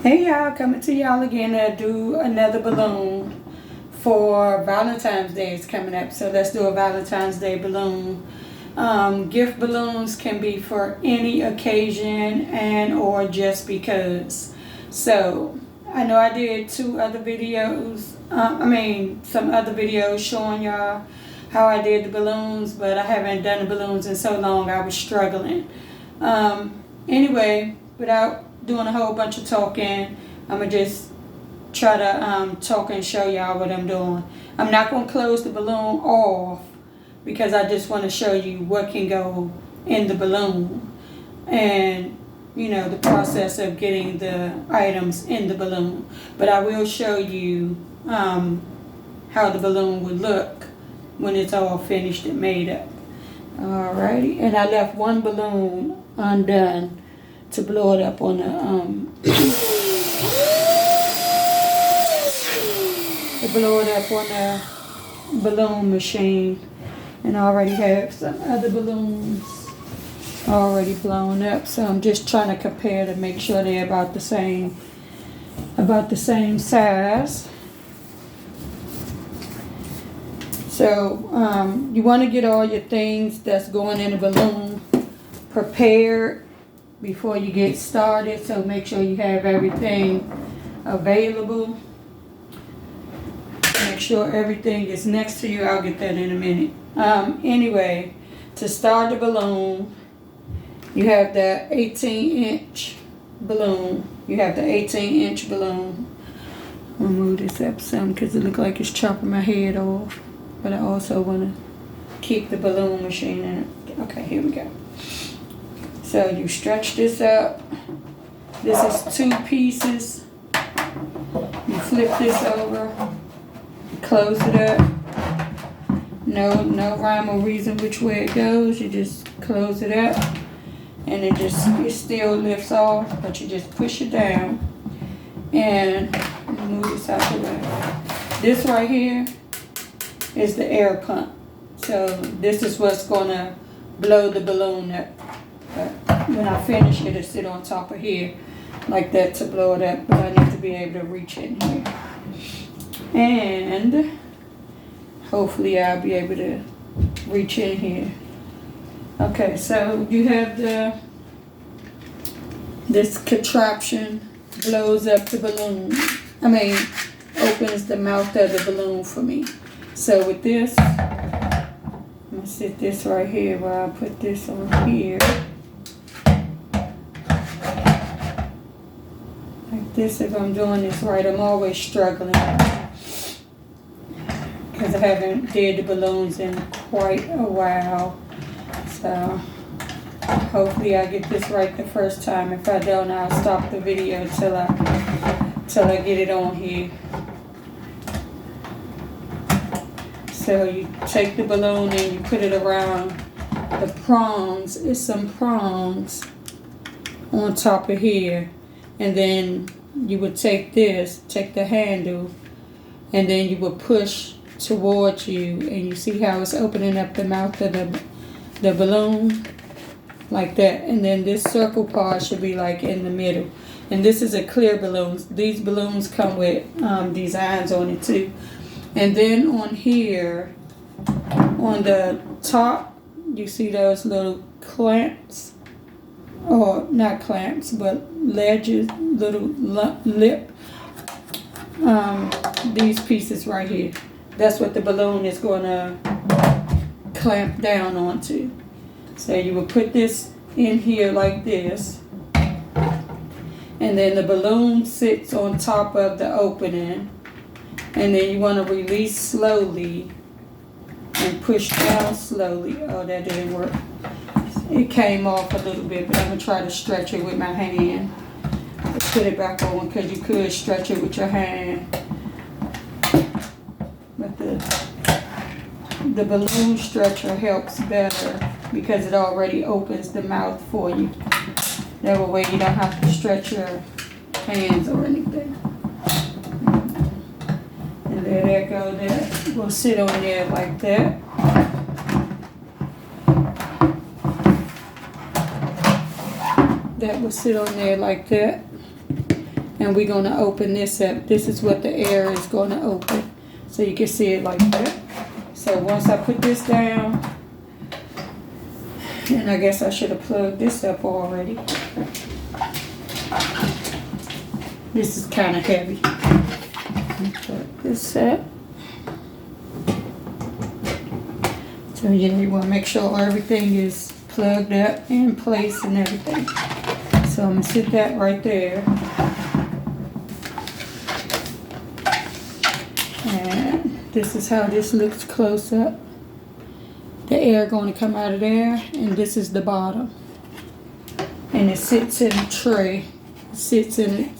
Hey y'all, coming to y'all again to do another balloon for Valentine's Day is coming up. So let's do a Valentine's Day balloon. Gift balloons can be for any occasion and or just because. So I know I did some other videos showing y'all how I did the balloons, but I haven't done the balloons in so long I was struggling. Anyway, without doing a whole bunch of talking, I'm gonna just try to talk and show y'all what I'm doing. I'm not gonna close the balloon off because I just want to show you what can go in the balloon and the process of getting the items in the balloon. But I will show you how the balloon would look when it's all finished and made up. Alrighty, and I left one balloon undone to blow it up on the balloon machine, and I already have some other balloons already blown up, so I'm just trying to compare to make sure they're about the same size. So you want to get all your things that's going in a balloon prepared before you get started, so make sure you have everything available. Make sure everything is next to you. I'll get that in a minute. Anyway, to start the balloon, you have the 18-inch balloon. I'll move this up some because it looks like it's chopping my head off, but I also want to keep the balloon machine in it. Okay, here we go. So you stretch this up. This is 2 pieces. You flip this over, you close it up. No rhyme or reason which way it goes. You just close it up, and it still lifts off, but you just push it down and move this out the way. This right here is the air pump. So this is what's gonna blow the balloon up. When I finish it'll sit on top of here like that to blow it up, but I need to be able to reach in here, and hopefully I'll be able to reach in here. Okay, so you have this contraption blows up the balloon. Opens the mouth of the balloon for me. So with this, I'm gonna sit this right here while I put this on here. Like this, if I'm doing this right. I'm always struggling because I haven't did the balloons in quite a while. So hopefully I get this right the first time. If I don't, I'll stop the video till I get it on here. So you take the balloon and you put it around the prongs. It's some prongs on top of here. And then you would take the handle, and then you would push towards you, and you see how it's opening up the mouth of the balloon like that. And then this circle part should be like in the middle. And this is a clear balloon. These balloons come with designs on it too. And then on here, on the top, you see those little clamps, or not clamps, but ledges, little lip. These pieces right here. That's what the balloon is going to clamp down onto. So you will put this in here like this, and then the balloon sits on top of the opening, and then you want to release slowly and push down slowly. Oh, that didn't work. It came off a little bit, but I'm going to try to stretch it with my hand. Put it back on because you could stretch it with your hand. But the balloon stretcher helps better because it already opens the mouth for you. That way you don't have to stretch your hands or anything. And there you go. That will sit on there like that. That will sit on there like that. and we're going to open this up. This is what the air is going to open. So you can see it like that. So once I put this down, and I guess I should have plugged this up already. This is kind of heavy. Plug this up. So yeah, you want to make sure everything is plugged up in place and everything. So I'm going to sit that right there. And this is how this looks close up. The air going to come out of there, and this is the bottom. And it sits in a tray. It sits in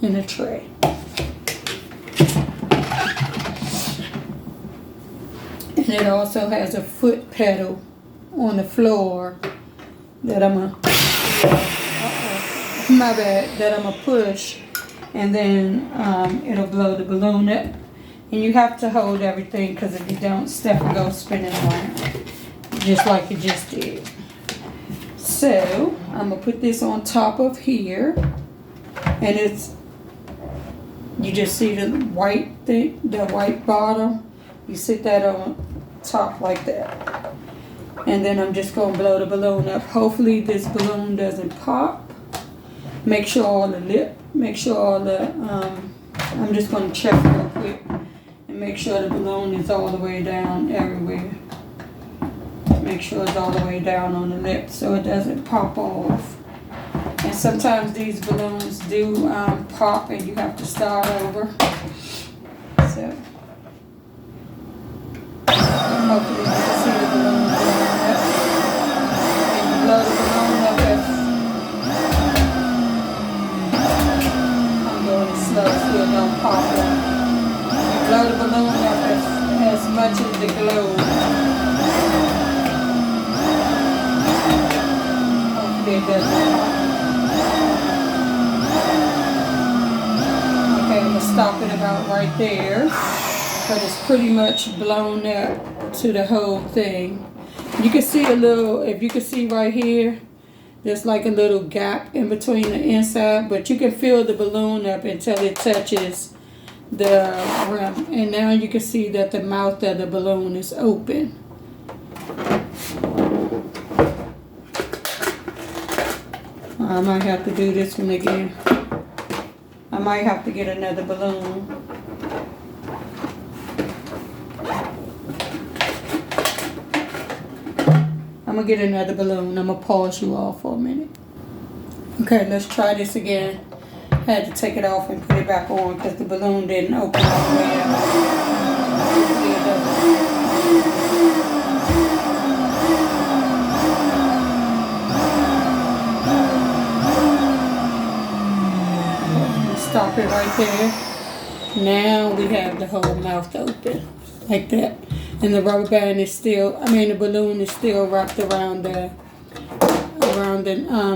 a tray. And it also has a foot pedal on the floor that I'm gonna, my bad, that I'm gonna push, and then it'll blow the balloon up. And you have to hold everything, because if you don't, stuff will go spinning around, just like it just did. So I'm gonna put this on top of here, and it's, you just see the white thing, the white bottom. You sit that on top like that. And then I'm just going to blow the balloon up. Hopefully this balloon doesn't pop. Make sure all the I'm just going to check real quick and make sure the balloon is all the way down everywhere. Make sure it's all the way down on the lip so it doesn't pop off. And sometimes these balloons do pop and you have to start over. So hopefully you can see the balloon blowing up. And you blow the balloon up I'm going slow so it don't pop up. You blow the balloon up as much as the globe. Hopefully it doesn't pop. Okay, I'm going to stop it about right there. But it's pretty much blown up to the whole thing. You can see a little, if you can see right here, there's like a little gap in between the inside, but you can feel the balloon up until it touches the rim. And now you can see that the mouth of the balloon is open. I might have to do this one again. I might have to get another balloon. I'm going to get another balloon. I'm going to pause you all for a minute. Okay, let's try this again. I had to take it off and put it back on because the balloon didn't open all the way out. Stop it right there. Now we have the whole mouth open like that. And the rubber band is still, the balloon is still wrapped around the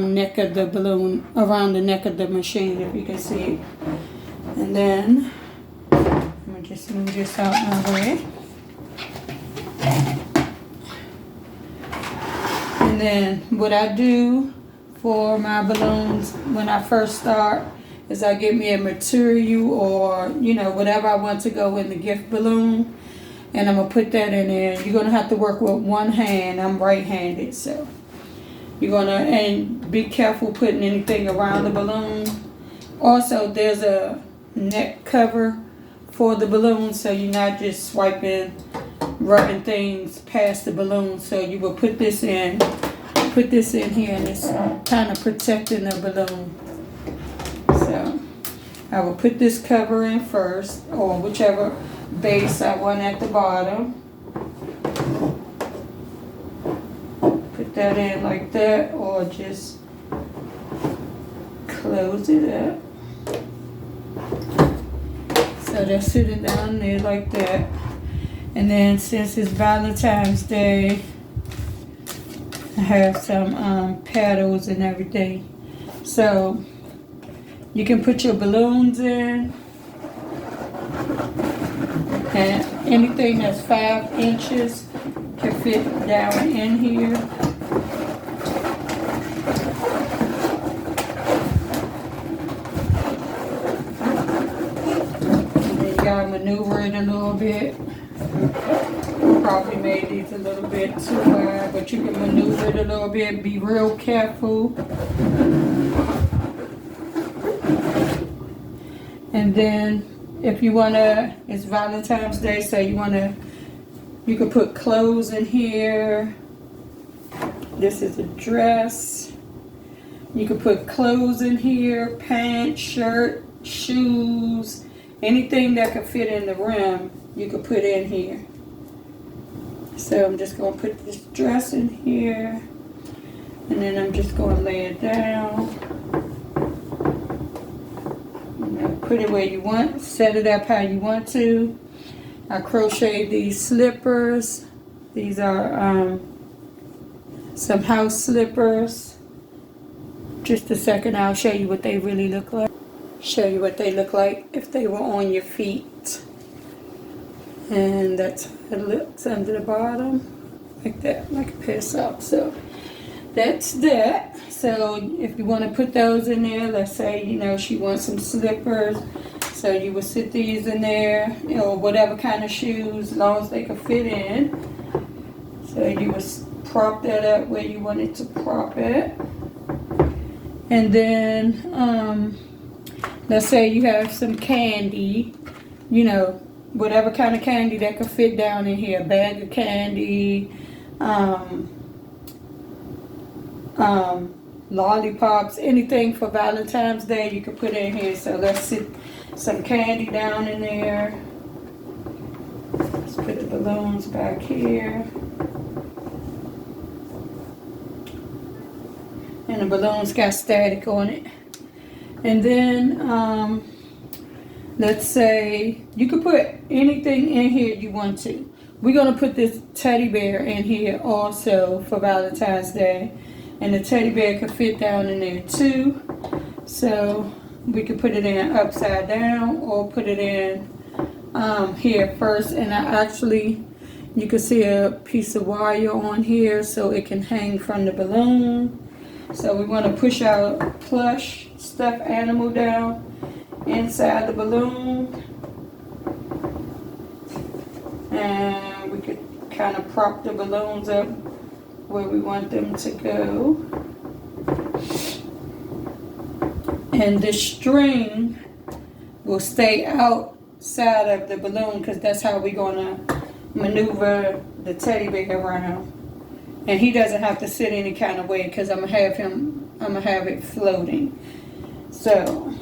neck of the balloon, around the neck of the machine, if you can see it. And then, I'm going to just move this out my way. And then, what I do for my balloons when I first start is I get me a material or, whatever I want to go in the gift balloon. And I'm going to put that in there. You're going to have to work with one hand. I'm right-handed, so. You're going to, and be careful putting anything around the balloon. Also, there's a neck cover for the balloon, so you're not just rubbing things past the balloon. So you will put this in here, and it's kind of protecting the balloon. So, I will put this cover in first, or whichever base I want at the bottom. Put that in like that, or just close it up. So they're sitting down there like that. And then since it's Valentine's Day, I have some petals and everything. So you can put your balloons in. And anything that's 5 inches can fit down in here. gotta maneuver it a little bit. Probably made these a little bit too wide, but you can maneuver it a little bit. Be real careful. And then if you wanna, it's Valentine's Day, so you could put clothes in here. This is a dress. You could put clothes in here, pants, shirt, shoes, anything that could fit in the rim, you could put in here. So I'm just gonna put this dress in here, and then I'm just gonna lay it down. Put it where you want, set it up how you want to. I crocheted these slippers. These are some house slippers. Just a second, I'll show you what they really look like. Show you what they look like if they were on your feet. And that's how it looks under the bottom. Like that, like a pair of socks. So that's that. So if you want to put those in there, let's say, you know, she wants some slippers. So you would sit these in there, you know, whatever kind of shoes, as long as they could fit in. So you would prop that up where you wanted to prop it. And then, let's say you have some candy, you know, whatever kind of candy that could fit down in here. A bag of candy, lollipops, anything for Valentine's Day you could put in here. So let's sit some candy down in there. Let's put the balloons back here. And the balloons got static on it. And then let's say you could put anything in here you want to. We're going to put this teddy bear in here also for Valentine's Day. And the teddy bear could fit down in there too. So we could put it in upside down or put it in here first. And you can see a piece of wire on here so it can hang from the balloon. So we want to push our plush stuffed animal down inside the balloon. And we could kind of prop the balloons up where we want them to go. And the string will stay outside of the balloon because that's how we're going to maneuver the teddy bear around. And he doesn't have to sit any kind of way because I'm gonna have it floating. So,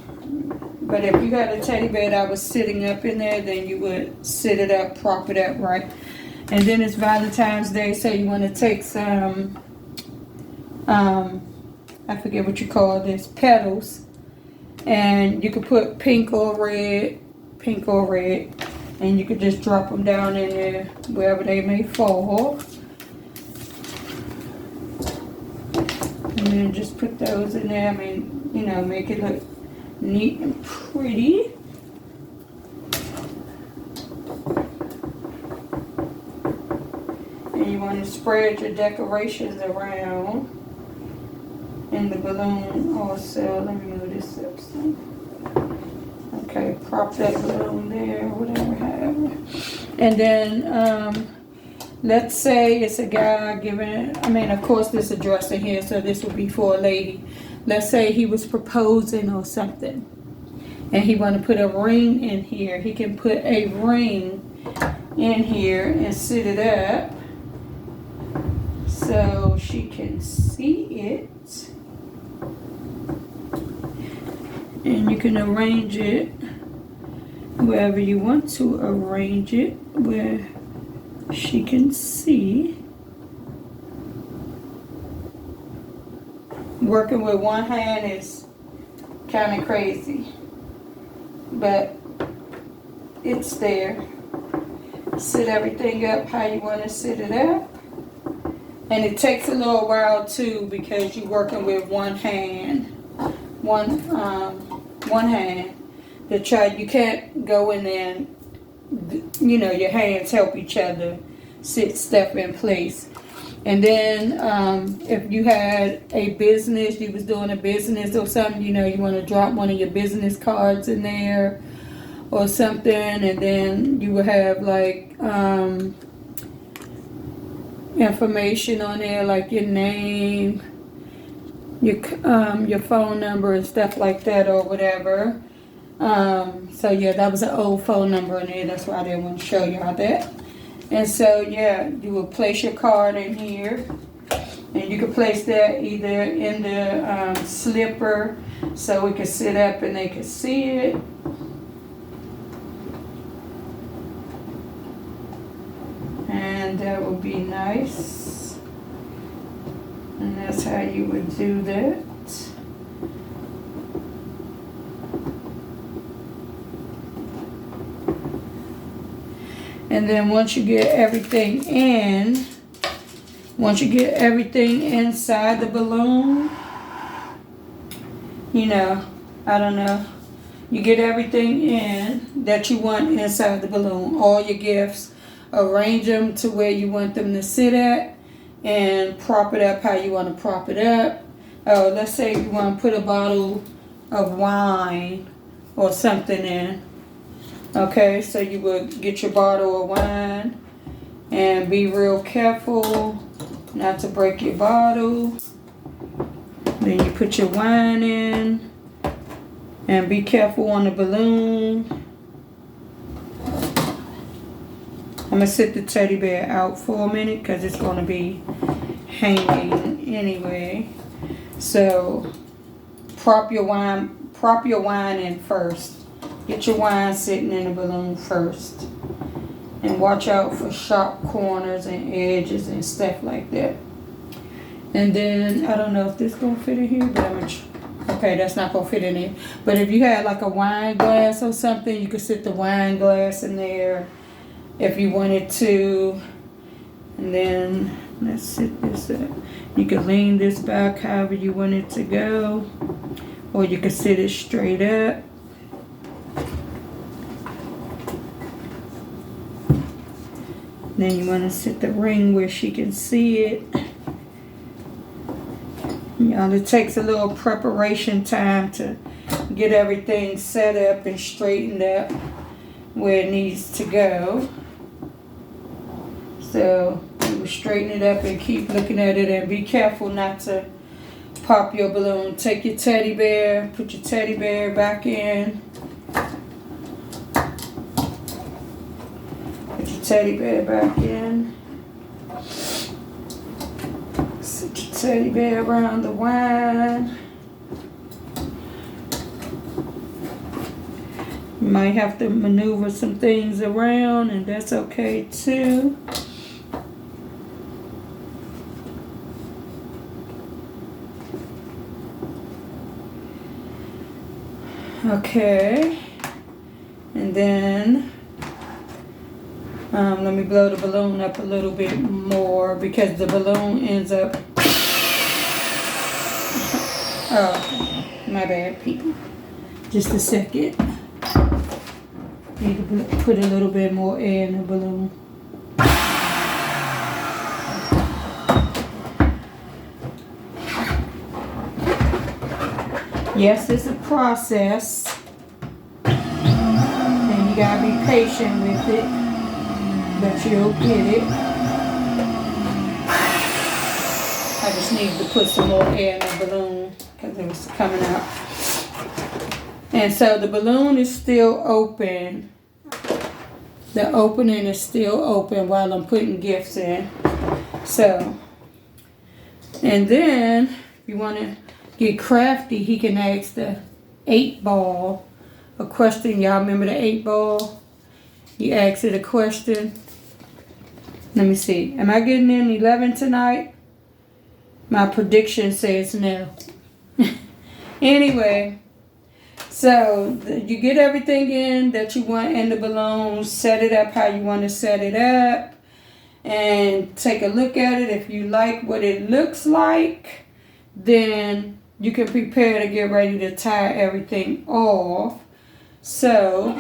but if you got a teddy bear that was sitting up in there, then you would sit it up, prop it up, right? And then it's Valentine's Day, so you want to take some, I forget what you call this, petals. And you could put pink or red, and you could just drop them down in there wherever they may fall. And then just put those in there. I mean, you know, make it look neat and pretty. And you want to spread your decorations around in the balloon also. Let me move this up some. Okay, prop that balloon there, whatever have. And then let's say it's a guy giving, of course there's a dress in here, so this would be for a lady. Let's say he was proposing or something, and he want to put a ring in here. He can put a ring in here and sit it up so she can see it. And you can arrange it wherever you want to arrange it, where she can see. Working with one hand is kind of crazy, but it's there. Sit everything up how you want to sit it up. And it takes a little while too because you're working with one hand. One hand. You can't go in there and, you know, your hands help each other sit stuff in place. And then if you had a business, you was doing a business or something, you know, you want to drop one of your business cards in there, or something, and then you will have like information on there, like your name, your phone number and stuff like that, or whatever. So yeah, that was an old phone number in there. That's why I didn't want to show y'all that. And so yeah, you will place your card in here, and you can place that either in the slipper so we can sit up and they can see it. And that would be nice. And that's how you would do that. And then once you get everything inside the balloon, you know, I don't know, you get everything in that you want inside the balloon, all your gifts, arrange them to where you want them to sit at, and prop it up how you want to prop it up. Let's say you want to put a bottle of wine or something in. Okay, so you would get your bottle of wine and be real careful not to break your bottle. Then you put your wine in and be careful on the balloon. I'm going to sit the teddy bear out for a minute because it's going to be hanging anyway. So prop your wine in first. Get your wine sitting in the balloon first. And watch out for sharp corners and edges and stuff like that. And then, I don't know if this going to fit in here, but I'm going to... Okay, that's not going to fit in here. But if you had like a wine glass or something, you could sit the wine glass in there if you wanted to. And then, let's sit this up. You can lean this back however you want it to go. Or you can sit it straight up. Then you want to sit the ring where she can see it. You know, it takes a little preparation time to get everything set up and straightened up where it needs to go. So you will straighten it up and keep looking at it, and be careful not to pop your balloon. Take your teddy bear, put your teddy bear back in. Teddy bear back in. Sit your teddy bear around the wine. You might have to maneuver some things around, and that's okay too. Okay. And then let me blow the balloon up a little bit more because the balloon ends up... Oh, my bad, people. Just a second. Need to put a little bit more air in the balloon. Yes, it's a process. And you gotta be patient with it. But you'll get it. I just needed to put some more air in the balloon because it was coming out. And so the balloon is still open. The opening is still open while I'm putting gifts in. So, and then if you want to get crafty, he can ask the 8-ball a question. Y'all remember the 8-ball? You ask it a question. Let me see. Am I getting in 11 tonight? My prediction says no. Anyway, so you get everything in that you want in the balloon. Set it up how you want to set it up. And take a look at it. If you like what it looks like, then you can prepare to get ready to tie everything off. So,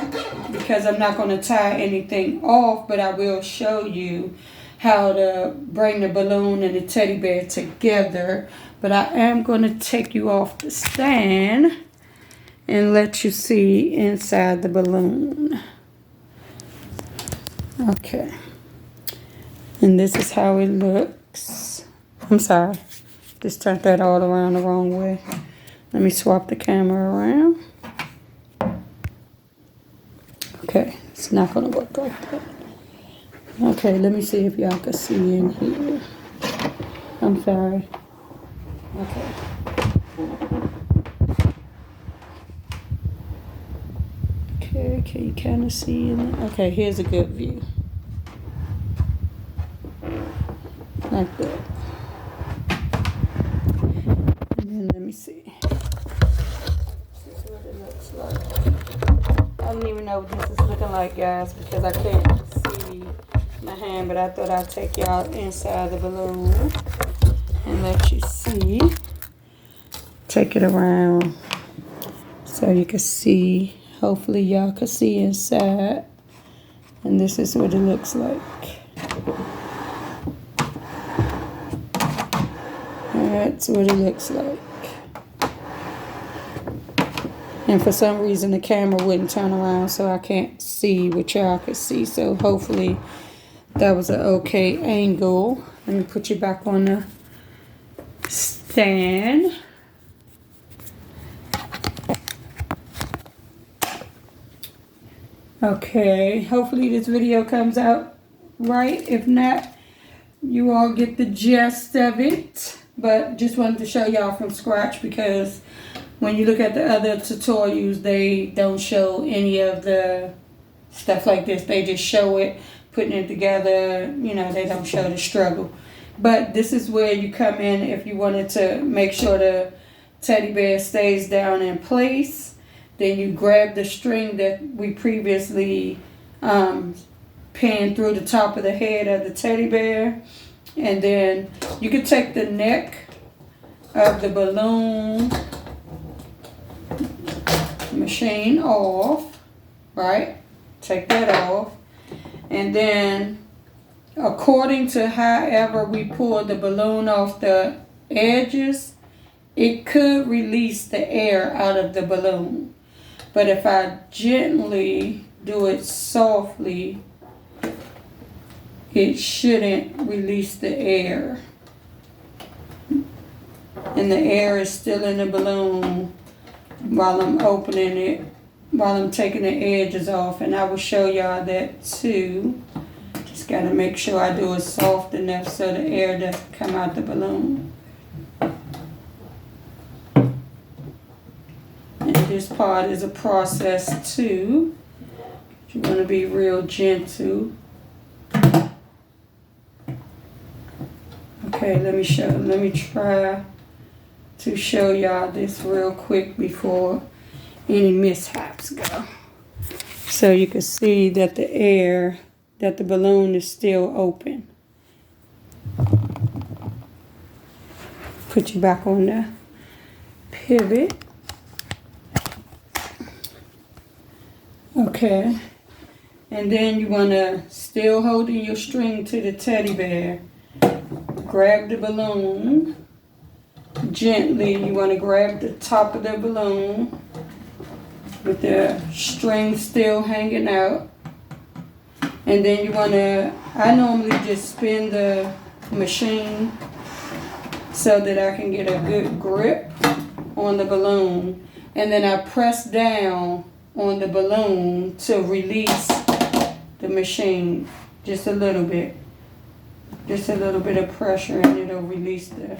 because I'm not going to tie anything off, but I will show you how to bring the balloon and the teddy bear together. But I am going to take you off the stand and let you see inside the balloon. Okay. And this is how it looks. I'm sorry. Just turned that all around the wrong way. Let me swap the camera around. Okay, it's not gonna work like that. Okay, let me see if y'all can see in here. I'm sorry. Okay. Okay, can you kind of see in there? Okay, here's a good view. Like that. And then let me see. This is what it looks like. I don't even know what this is looking like, guys, because I can't see my hand, but I thought I'd take y'all inside the balloon and let you see. Take it around so you can see. Hopefully y'all can see inside. And this is what it looks like. That's what it looks like. And for some reason the camera wouldn't turn around, so I can't see what y'all can see. So hopefully that was an okay angle. Let me put you back on the stand. Okay, hopefully this video comes out right. If not, you all get the gist of it. But just wanted to show y'all from scratch, because when you look at the other tutorials, they don't show any of the stuff like this. They just show it, putting it together. You know, they don't show the struggle. But this is where you come in if you wanted to make sure the teddy bear stays down in place. Then you grab the string that we previously pinned through the top of the head of the teddy bear. And then you can take the neck of the balloon machine off, right? Take that off. And then according to however we pull the balloon off the edges, it could release the air out of the balloon. But if I gently do it softly, it shouldn't release the air. And the air is still in the balloon while I'm opening it, while I'm taking the edges off. And I will show y'all that too. Just gotta make sure I do it soft enough so the air doesn't come out the balloon. And this part is a process too. You want to be real gentle. Okay, let me try to show y'all this real quick before any mishaps go. So you can see that that the balloon is still open. Put you back on the pivot. Okay. And then you want to, still holding your string to the teddy bear, grab the balloon gently. You want to grab the top of the balloon with the string still hanging out. And then you want to, I normally just spin the machine so that I can get a good grip on the balloon. And then I press down on the balloon to release the machine just a little bit. Just a little bit of pressure and it'll release the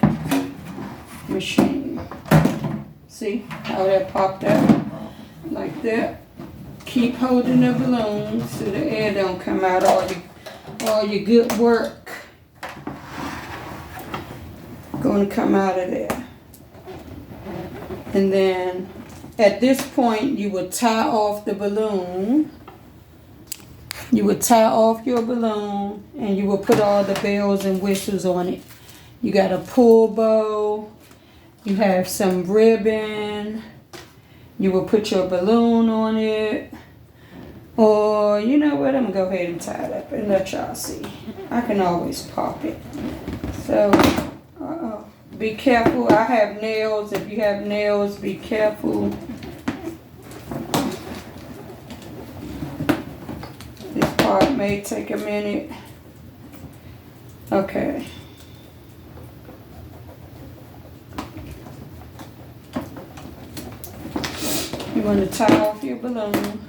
machine. See how that popped out? Like that. Keep holding the balloon so the air don't come out. All your good work going to come out of there. And then at this point you would tie off the balloon. You would tie off your balloon and you will put all the bells and whistles on it. You got a pull bow. You have some ribbon. You will put your balloon on it. Or, you know what, I'm going to go ahead and tie it up and let y'all see. I can always pop it. So, be careful. I have nails. If you have nails, be careful may take a minute. Okay. You want to tie off your balloon.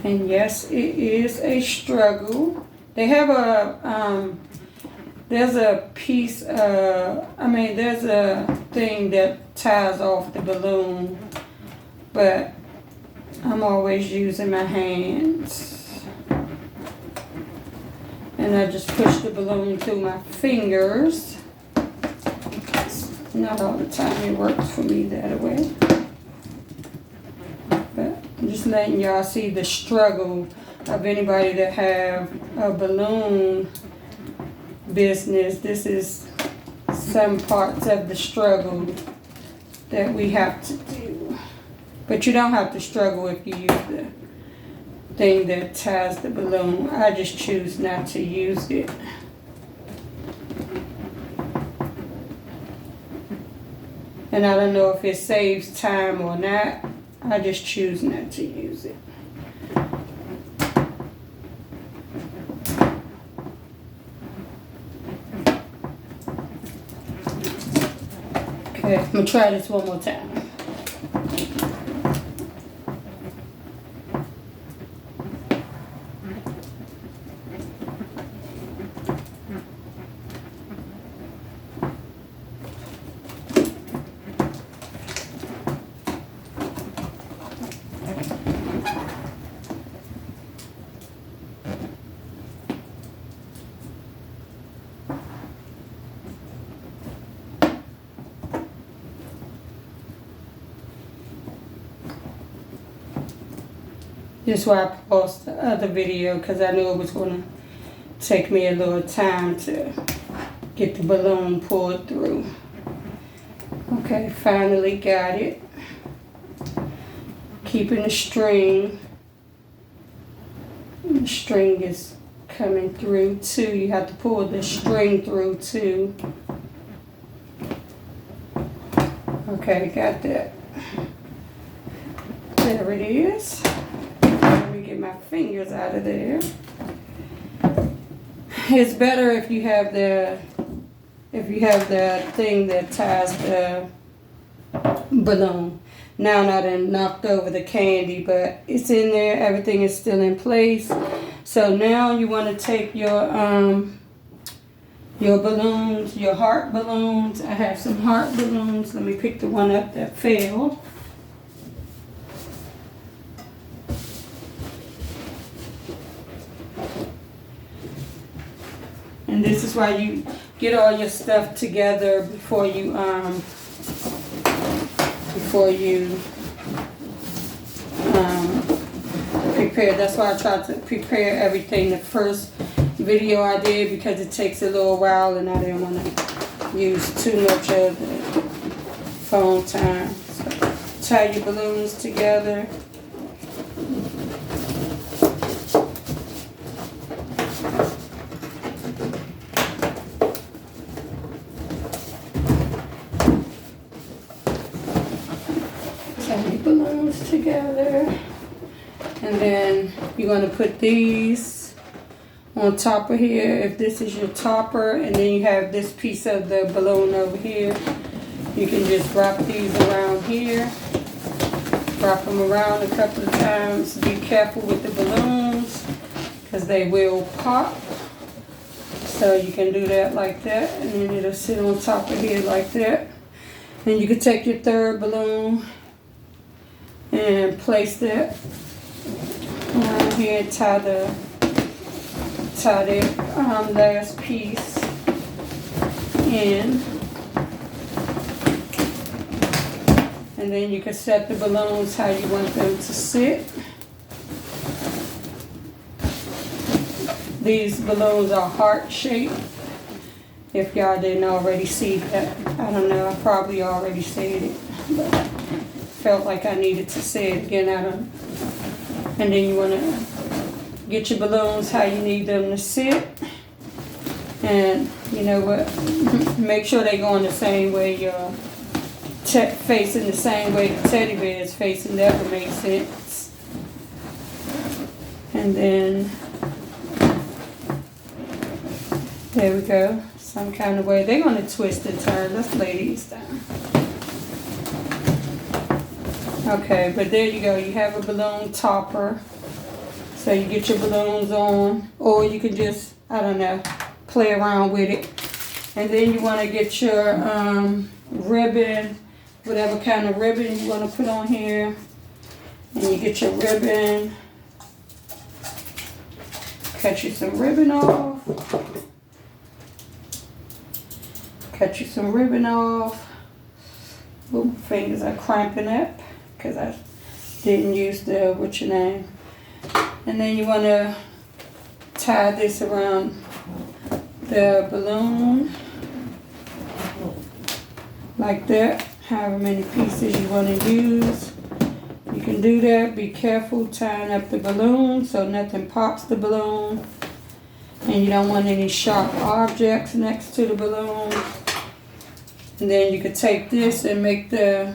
And yes, it is a struggle. They have a, there's a piece, there's a thing that ties off the balloon, but I'm always using my hands. And I just push the balloon through my fingers. Not all the time it works for me that way. But I'm just letting y'all see the struggle of anybody that have a balloon business. This is some parts of the struggle that we have to do. But you don't have to struggle if you use the thing that ties the balloon. I just choose not to use it. And I don't know if it saves time or not. I just choose not to use it. Okay, I'm gonna try this one more time. This is why I paused the other video, because I knew it was going to take me a little time to get the balloon pulled through. Okay, finally got it. Keeping the string. The string is coming through too. You have to pull the string through too. Okay, got that. There it is. Let me get my fingers out of there. It's better if you have the thing that ties the balloon. Now I done knocked over the candy, but it's in there. Everything is still in place. So now you want to take your balloons, your heart balloons. I have some heart balloons. Let me pick the one up that fell. And this is why you get all your stuff together before you prepare. That's why I tried to prepare everything the first video I did, because it takes a little while and I didn't want to use too much of the phone time. So tie your balloons together. Balloons together, and then you're going to put these on top of here if this is your topper, and then you have this piece of the balloon over here. You can just wrap these around here, wrap them around a couple of times. Be careful with the balloons because they will pop, so you can do that like that, and then it'll sit on top of here like that. Then you can take your third balloon and place that on here, tie the last piece in, and then you can set the balloons how you want them to sit. These balloons are heart shaped. If y'all didn't already see that, I don't know, I probably already said it, but felt like I needed to say it again. And then you want to get your balloons how you need them to sit, and you know what, make sure they go in the same way your facing the same way the teddy bear is facing. That would make sense. And then, there we go. Some kind of way. They're going to twist and turn. Let's lay these down. Okay, but there you go. You have a balloon topper. So you get your balloons on, or you can just, I don't know, play around with it. And then you want to get your ribbon, whatever kind of ribbon you want to put on here. And you get your ribbon. Cut you some ribbon off. Cut you some ribbon off. Ooh, my fingers are cramping up because I didn't use the, what's your name? And then you want to tie this around the balloon like that. However many pieces you want to use, you can do that. Be careful tying up the balloon so nothing pops the balloon, and you don't want any sharp objects next to the balloon. And then you could take this and make the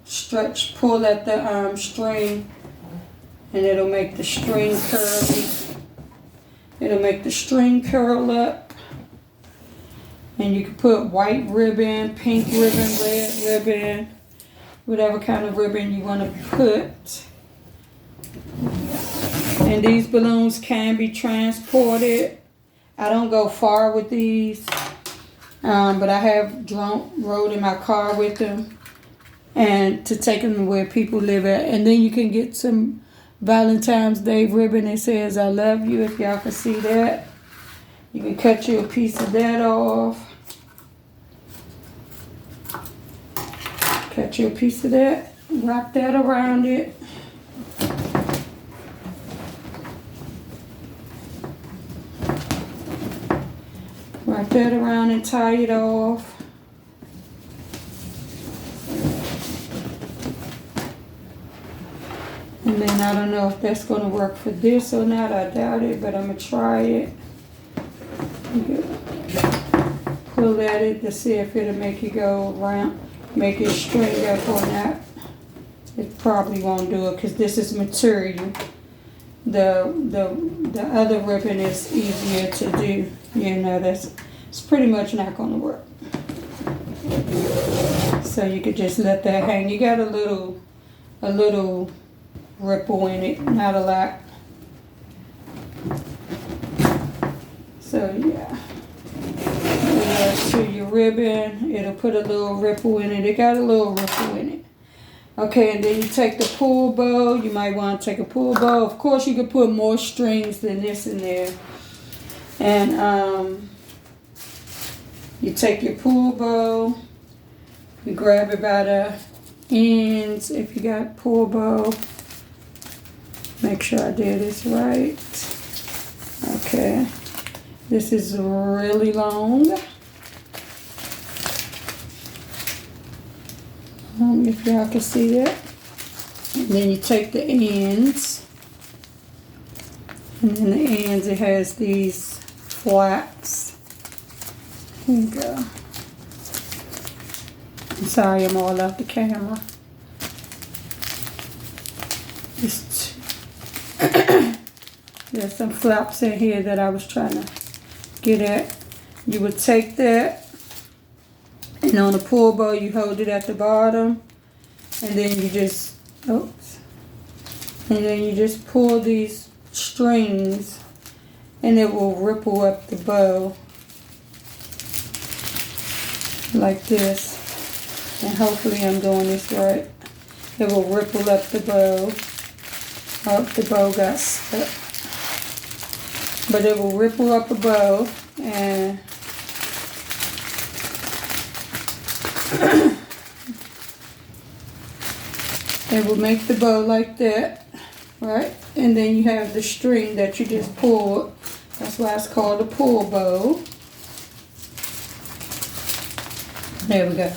stretch, pull at the string, and it'll make the string curly. It'll make the string curl up. And you can put white ribbon, pink ribbon, red ribbon, whatever kind of ribbon you want to put. And these balloons can be transported. I don't go far with these, but I have rode in my car with them, and to take them to where people live at. And then you can get some Valentine's Day ribbon that says I love you, if y'all can see that. You can cut you a piece of that off. Cut you a piece of that, wrap that around it. Wrap that around and tie it off. And then I don't know if that's going to work for this or not. I doubt it, but I'm going to try it. Pull at it to see if it'll make it go around, make it straight up or not. It probably won't do it because this is material. The other ribbon is easier to do. You know, it's pretty much not going to work. So you could just let that hang. You got a little ripple in it, not a lot. So yeah, to your ribbon, it'll put a little ripple in it. It got a little ripple in it. Okay, and then you take the pull bow. You might want to take a pull bow. Of course, you could put more strings than this in there. And you take your pull bow. You grab it by the ends if you got pull bow. Make sure I did this right. Okay. This is really long. If y'all can see that. And then you take the ends. And then the ends, it has these flaps. Here you go. I'm sorry, I'm all off the camera. There's some flaps in here that I was trying to get at. You would take that, and on the pull bow, you hold it at the bottom, and then you just, pull these strings, and it will ripple up the bow like this. And hopefully I'm doing this right. It will ripple up the bow. Oh, the bow got stuck. But it will ripple up a bow, and it will make the bow like that, right? And then you have the string that you just pulled. That's why it's called a pull bow. There we go.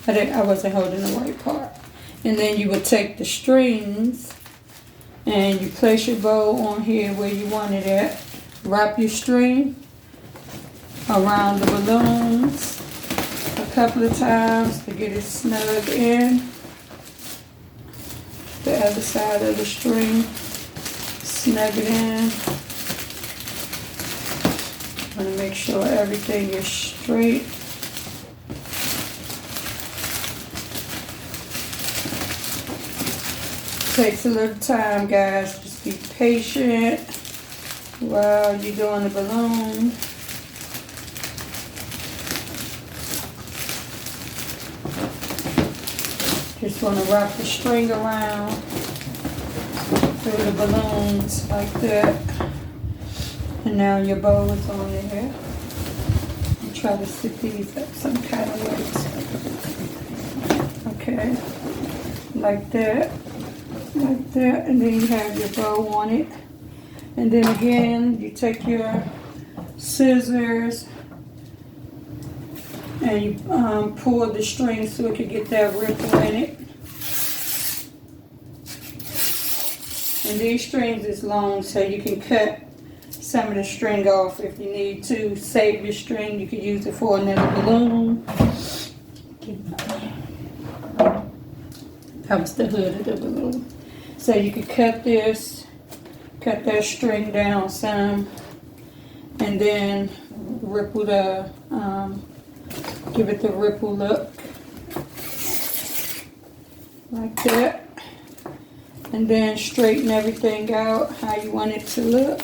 I wasn't holding the right part. And then you would take the strings and you place your bow on here where you want it at. Wrap your string around the balloons. couple of times to get it snug in. The other side of the string, snug it in. I'm gonna make sure everything is straight. Takes a little time, guys. Just be patient while you're doing the balloon. Just want to wrap the string around through the balloons like that. And now your bow is on there. And try to stick these up some kind of way. Okay, like that. Like that, and then you have your bow on it. And then again, you take your scissors and you pull the string so it can get that ripple in it. And these strings is long, so you can cut some of the string off if you need to. Save your string, you can use it for another balloon. That was the hood of the balloon. So you can cut this, cut that string down some, and then ripple the, give it the ripple look, like that. And then straighten everything out how you want it to look,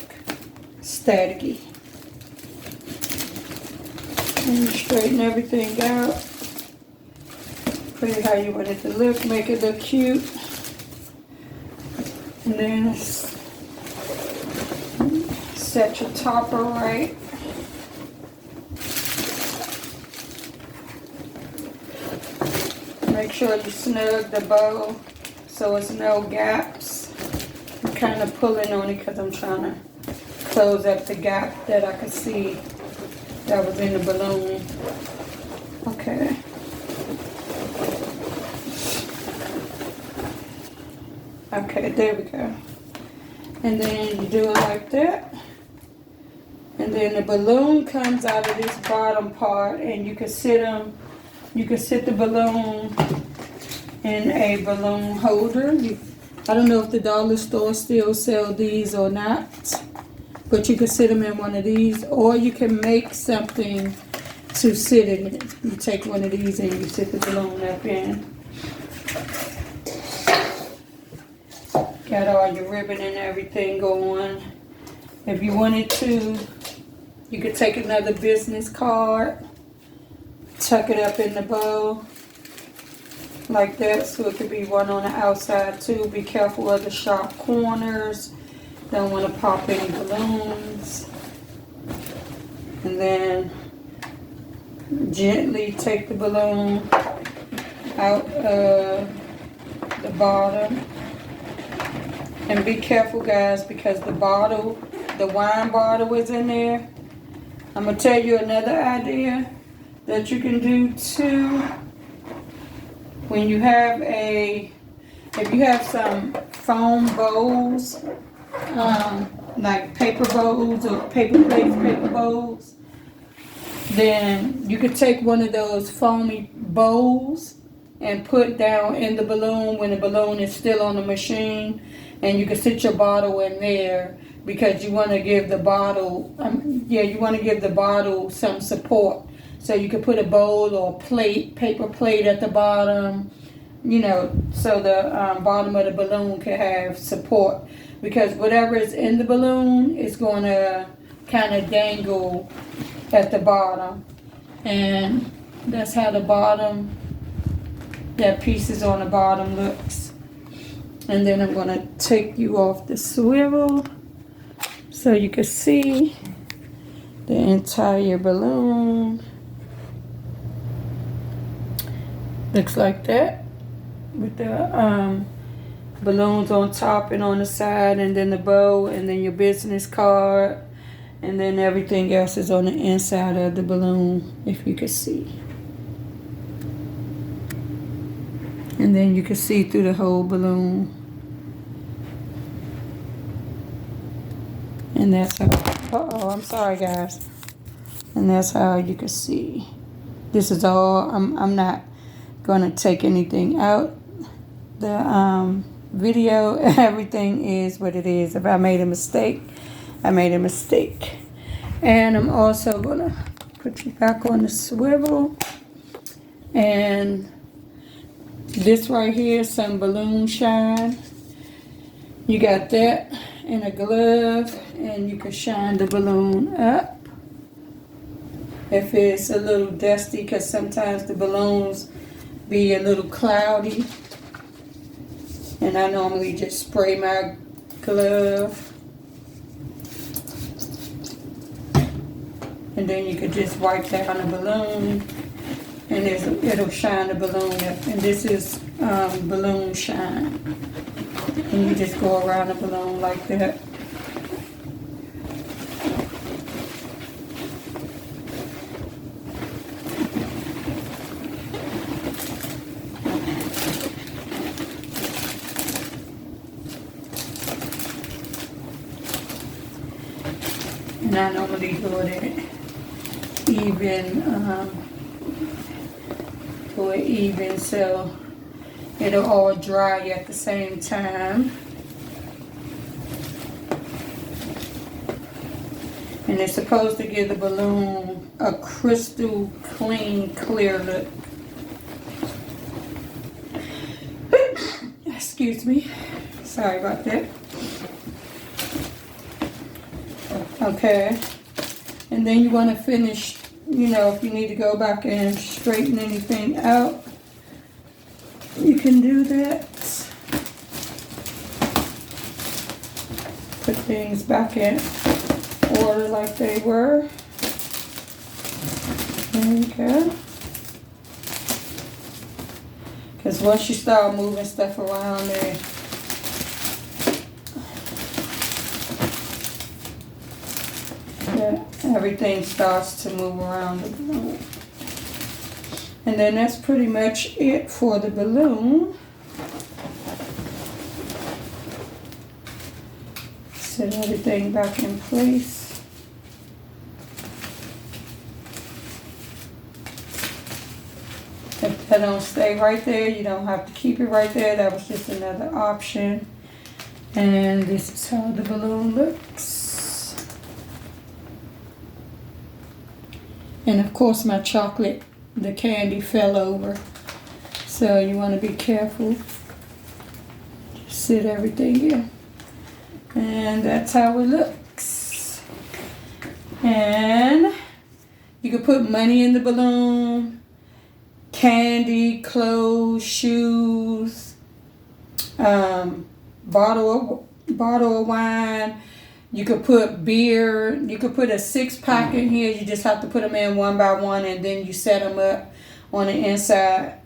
staticky. And straighten everything out, put it how you want it to look, make it look cute. And then set your topper right. Make sure you snug the bow so it's no gaps. I'm kind of pulling on it because I'm trying to close up the gap that I could see that was in the balloon. Okay. Okay, there we go. And then you do it like that. And then the balloon comes out of this bottom part, and you can sit the balloon in a balloon holder. I don't know if the dollar store still sell these or not, but you can sit them in one of these, or you can make something to sit in it. You take one of these and you sit the balloon up in. Got all your ribbon and everything going. If you wanted to, you could take another business card, tuck it up in the bow like that, so it could be one on the outside too. Be careful of the sharp corners. Don't want to pop any balloons. And then gently take the balloon out of the bottom. And be careful, guys, because the bottle, the wine bottle is in there. I'm going to tell you another idea that you can do too. When you have if you have some foam bowls, like paper bowls or paper plates, paper bowls, then you could take one of those foamy bowls and put down in the balloon when the balloon is still on the machine. And you can sit your bottle in there because you want to give the bottle, you want to give the bottle some support. So you can put a bowl or plate, paper plate at the bottom, you know, so the bottom of the balloon can have support. Because whatever is in the balloon is going to kind of dangle at the bottom. And that's how the bottom, that piece is on the bottom looks. And then I'm going to take you off the swivel so you can see the entire balloon. Looks like that with the balloons on top and on the side, and then the bow, and then your business card, and then everything else is on the inside of the balloon, if you can see. And then you can see through the whole balloon. And that's how, I'm sorry guys. And that's how you can see This is all. I'm not gonna take anything out. The video, everything is what it is. If I made a mistake, I made a mistake. And I'm also gonna put you back on the swivel. And this right here, some balloon shine. You got that in a glove, and you can shine the balloon up. If it's a little dusty, because sometimes the balloons be a little cloudy. And I normally just spray my glove. And then you could just wipe down the balloon, and it'll shine the balloon up. And this is balloon shine. And you just go around the balloon like that. And I normally do it even so it'll all dry at the same time. And it's supposed to give the balloon a crystal clean, clear look. Excuse me. Sorry about that. Okay. And then you want to finish, if you need to go back and straighten anything out, you can do that. Put things back in order like they were. There you go. Because once you start moving stuff around there, everything starts to move around the balloon. And then that's pretty much it for the balloon. Set everything back in place. If that don't stay right there, you don't have to keep it right there. That was just another option. And this is how the balloon looks. And of course my chocolate, the candy fell over. So you want to be careful. Just sit everything in. And that's how it looks. And you can put money in the balloon, candy, clothes, shoes, bottle of wine. You could put beer. You could put a 6-pack in here. You just have to put them in one by one, and then you set them up on the inside.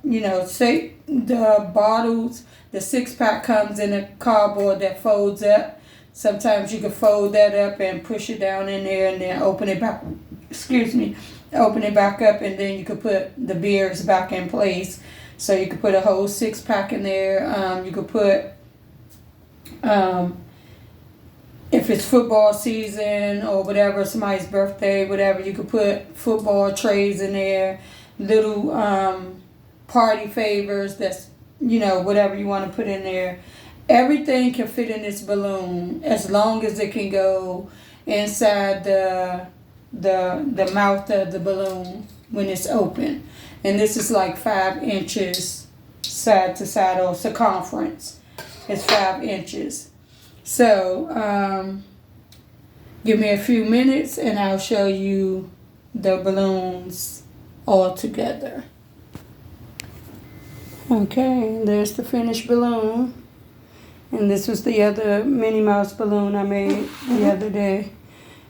Say the bottles, the 6-pack comes in a cardboard that folds up. Sometimes you can fold that up and push it down in there, and then open it back. Open it back up, and then you could put the beers back in place. So you could put a whole 6-pack in there. You could put if it's football season or whatever, somebody's birthday, whatever, you could put football trays in there, little party favors, that's, whatever you want to put in there. Everything can fit in this balloon as long as it can go inside the mouth of the balloon when it's open. And this is like 5 inches side to side, or circumference. It's 5 inches. So, give me a few minutes and I'll show you the balloons all together. Okay, there's the finished balloon. And this was the other Minnie Mouse balloon I made the other day.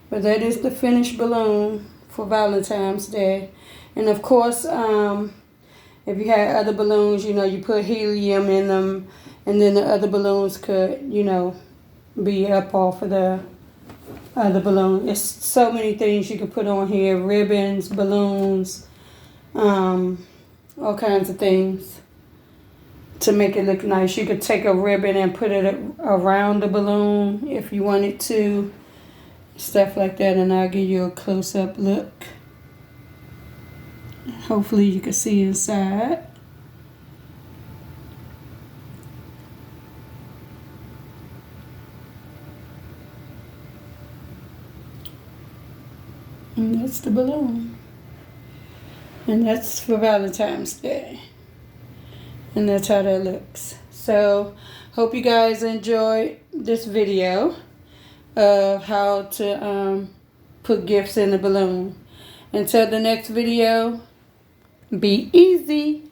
But that is the finished balloon for Valentine's Day. And of course, if you had other balloons, you put helium in them. And then the other balloons could, be up off of the other balloon. It's so many things you can put on here. Ribbons, balloons, all kinds of things to make it look nice. You could take a ribbon and put it around the balloon if you wanted to. Stuff like that, and I'll give you a close-up look. Hopefully you can see inside. And that's the balloon. And that's for Valentine's Day. And that's how that looks. So, hope you guys enjoyed this video of how to put gifts in the balloon. Until the next video, be easy.